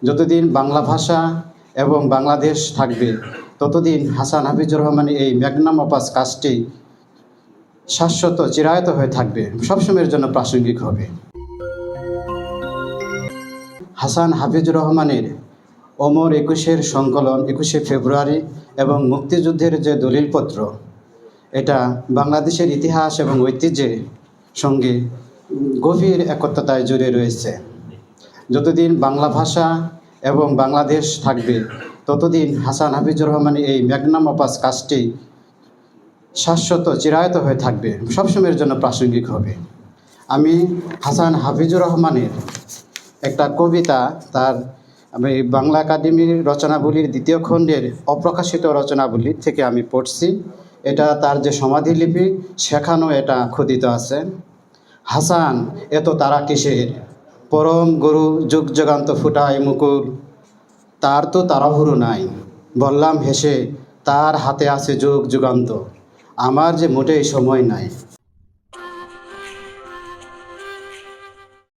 যতদিন বাংলা ভাষা এবং বাংলাদেশ থাকবে ততদিন হাসান হাফিজুর রহমানের এই ম্যাগনাম অপাস কাজটি শাশ্বত চিরায়ত হয়ে থাকবে, সবসময়ের জন্য প্রাসঙ্গিক হবে। হাসান হাফিজুর রহমানের অমর ২১-এর সংকলন ২১শে ফেব্রুয়ারি এবং মুক্তিযুদ্ধের যে দলিলপত্র, এটা বাংলাদেশের ইতিহাস এবং ঐতিহ্যের সঙ্গে গভীর একত্রতায় জড়িয়ে রয়েছে। যতদিন বাংলা ভাষা এবং বাংলাদেশ থাকবে ততদিন হাসান হাফিজুর রহমানের এই ম্যাগনাম অপাস কাজটি শাশ্বত চিরায়ত হয়ে থাকবে, সবসময়ের জন্য প্রাসঙ্গিক হবে। আমি হাসান হাফিজুর রহমানের একটা কবিতা তার বাংলা একাডেমির রচনাবলীর ২য় খণ্ডের অপ্রকাশিত রচনাবলী থেকে আমি পড়ছি। এটা তার যে সমাধিলিপি সেখানেও এটা খোদিত আছে। হাসান এত তারা কিসের, পরম গুরু যুগ যুগান্ত ফুটায় মুকুল, তার তো তাড়াহুড়ো নাই, বললাম হেসে তার হাতে আছে যুগ যুগান্ত, আমার যে মোটেই সময় নাই।